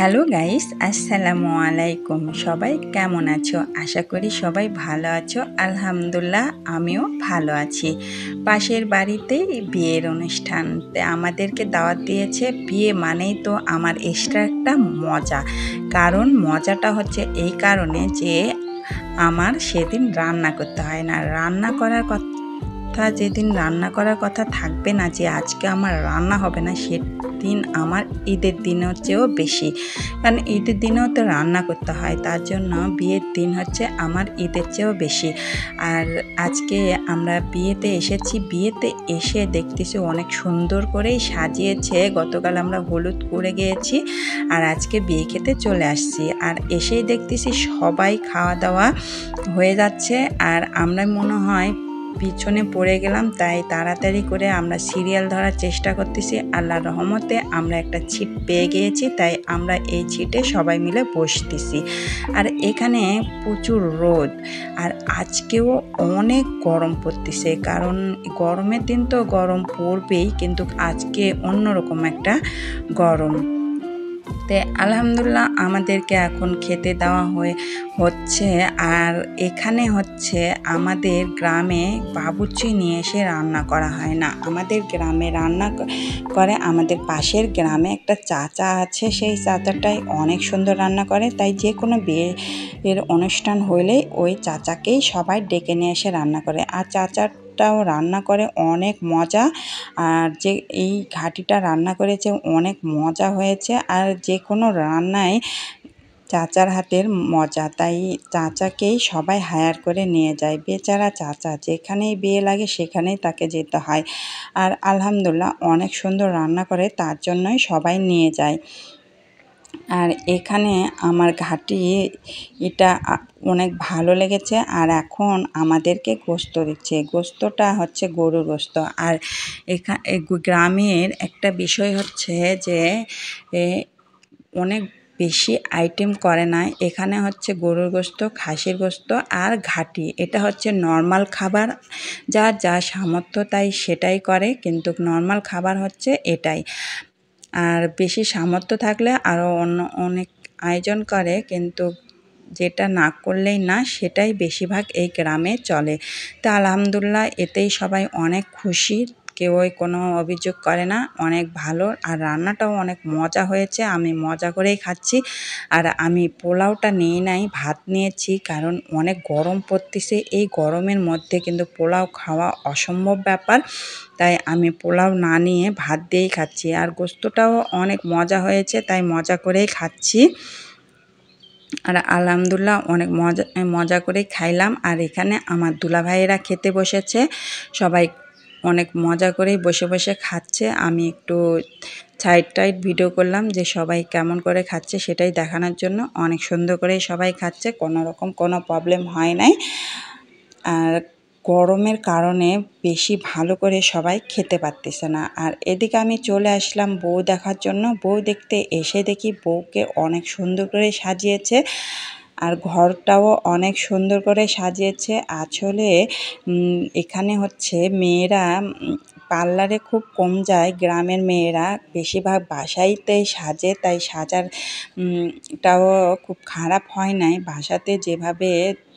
Hello guys, আসসালামু আলাইকুম। সবাই কেমন আছো? আশা করি সবাই ভালো আছো। আলহামদুলিল্লাহ, আমিও ভালো আছি। পাশের বাড়িতেই বিয়ের অনুষ্ঠান, আমাদেরকে দাওয়াত দিয়েছে। বিয়ে মানেই তো আমার এক্সট্রা একটা মজা। কারণ মজাটা হচ্ছে এই কারণে যে আমার সেদিন রান্না করতে হয় না। রান্না করার কথা যেদিন রান্না করার কথা থাকবে না, যে আজকে আমার রান্না হবে না, সেদিন আমার ঈদের দিনের চেয়েও বেশি। কারণ ঈদের দিনেও তো রান্না করতে হয়, তার জন্য বিয়ের দিন হচ্ছে আমার ঈদের চেয়েও বেশি। আর আজকে আমরা বিয়েতে এসেছি। বিয়েতে এসে দেখতেছি অনেক সুন্দর করেই সাজিয়েছে। গতকাল আমরা হলুদ করে গিয়েছি আর আজকে বিয়ে খেতে চলে আসছি। আর এসেই দেখতেছি সবাই খাওয়া দাওয়া হয়ে যাচ্ছে আর আমরা মনে হয় পিছনে পড়ে গেলাম, তাই তাড়াতাড়ি করে আমরা সিরিয়াল ধরার চেষ্টা করতেছি। আল্লাহর রহমতে আমরা একটা ছিট পেয়ে গিয়েছি, তাই আমরা এই ছিটে সবাই মিলে বসতেছি। আর এখানে প্রচুর রোদ আর আজকেও অনেক গরম পড়তেছে। কারণ গরমের দিন তো গরম পড়বেই, কিন্তু আজকে অন্যরকম একটা গরম। আলহামদুলিল্লাহ আমাদেরকে এখন খেতে দেওয়া হচ্ছে। আর এখানে হচ্ছে আমাদের গ্রামে বাবুর্চি নিয়ে এসে রান্না করা হয় না, আমাদের গ্রামে রান্না করে আমাদের পাশের গ্রামে একটা চাচা আছে। সেই চাচাটাই অনেক সুন্দর রান্না করে, তাই যে কোনো বিয়ের অনুষ্ঠান হইলেই ওই চাচাকেই সবাই ডেকে নিয়ে এসে রান্না করে। আর চাচাটাও রান্না করে অনেক মজা। আর যে এই ঘাটিটা রান্না করেছে অনেক মজা হয়েছে। আর যে কোনো রান্নায় চাচার হাতের মজা, তাই চাচাকেই সবাই হায়ার করে নিয়ে যায়। বেচারা চাচা যেখানেই বিয়ে লাগে সেখানেই তাকে যেতে হয়। আর আলহামদুলিল্লাহ অনেক সুন্দর রান্না করে, তার জন্যই সবাই নিয়ে যায়। আর এখানে আমার ঘাটি এটা অনেক ভালো লেগেছে। আর এখন আমাদেরকে গোস্ত দিচ্ছে। গোস্তটা হচ্ছে গরুর গোস্ত। আর এখানে গ্রামের একটা বিষয় হচ্ছে যে অনেক বেশি আইটেম করে না। এখানে হচ্ছে গরুর গোস্ত, খাসির গোস্ত আর ঘাটি, এটা হচ্ছে নর্মাল খাবার। যার যা সামর্থ্য তাই সেটাই করে, কিন্তু নর্মাল খাবার হচ্ছে এটাই। আর বেশি সামর্থ্য থাকলে আরও অনেক আয়োজন করে, কিন্তু যেটা না করলেই না, সেটাই বেশিরভাগ এই গ্রামে চলে। তা আলহামদুলিল্লাহ এতেই সবাই অনেক খুশি, কেউই কোনো অভিযোগ করে না। অনেক ভালো আর রান্নাটাও অনেক মজা হয়েছে, আমি মজা করেই খাচ্ছি। আর আমি পোলাওটা নিয়ে নাই, ভাত নিয়েছি, কারণ অনেক গরম পড়তেছে। এই গরমের মধ্যে কিন্তু পোলাও খাওয়া অসম্ভব ব্যাপার, তাই আমি পোলাও না নিয়ে ভাত দিয়েই খাচ্ছি। আর গোস্তটাও অনেক মজা হয়েছে, তাই মজা করেই খাচ্ছি। আর আলহামদুলিল্লাহ অনেক মজা করেই খাইলাম। আর এখানে আমার দুলাভাইয়েরা খেতে বসেছে, সবাই অনেক মজা করেই বসে বসে খাচ্ছে। আমি একটু সাইড ভিডিও করলাম যে সবাই কেমন করে খাচ্ছে সেটাই দেখানোর জন্য। অনেক সুন্দর করেই সবাই খাচ্ছে, কোনো রকম কোনো প্রবলেম হয় নাই। আর গরমের কারণে বেশি ভালো করে সবাই খেতে পারতেছে না। আর এদিকে আমি চলে আসলাম বউ দেখার জন্য। বউ দেখতে এসে দেখি বউকে অনেক সুন্দর করে সাজিয়েছে আর ঘরটাও অনেক সুন্দর করে সাজিয়েছে। আসলে এখানে হচ্ছে মেয়েরা পার্লারে খুব কম যায়, গ্রামের মেয়েরা বেশিরভাগ বাসাইতেই সাজে, তাই সাজার টাও খুব খারাপ হয় নাই। বাসাতে যেভাবে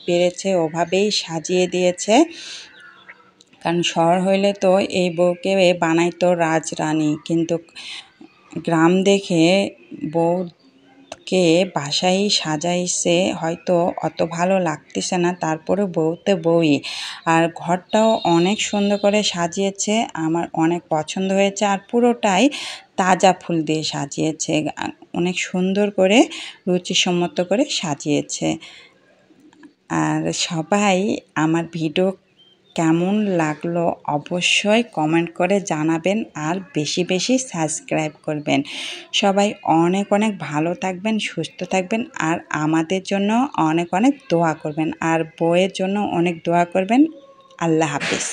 পেরেছে ওভাবেই সাজিয়ে দিয়েছে। কারণ শহর হইলে তো এই বউকে বানাইতো রাজরানী, কিন্তু গ্রাম দেখে বউকে বাসায় সাজাইছে, হয়তো অত ভালো লাগতেছে না, তারপরে বউতে বউই। আর ঘরটাও অনেক সুন্দর করে সাজিয়েছে, আমার অনেক পছন্দ হয়েছে। আর পুরোটাই তাজা ফুল দিয়ে সাজিয়েছে, অনেক সুন্দর করে রুচিসম্মত করে সাজিয়েছে। আর সবাই আমার ভিডিও কেমন লাগলো অবশ্যই কমেন্ট করে জানাবেন, আর বেশি বেশি সাবস্ক্রাইব করবেন। সবাই অনেক অনেক ভালো থাকবেন, সুস্থ থাকবেন, আর আমাদের জন্য অনেক অনেক দোয়া করবেন, আর বউয়ের জন্য অনেক দোয়া করবেন। আল্লাহ হাফেজ।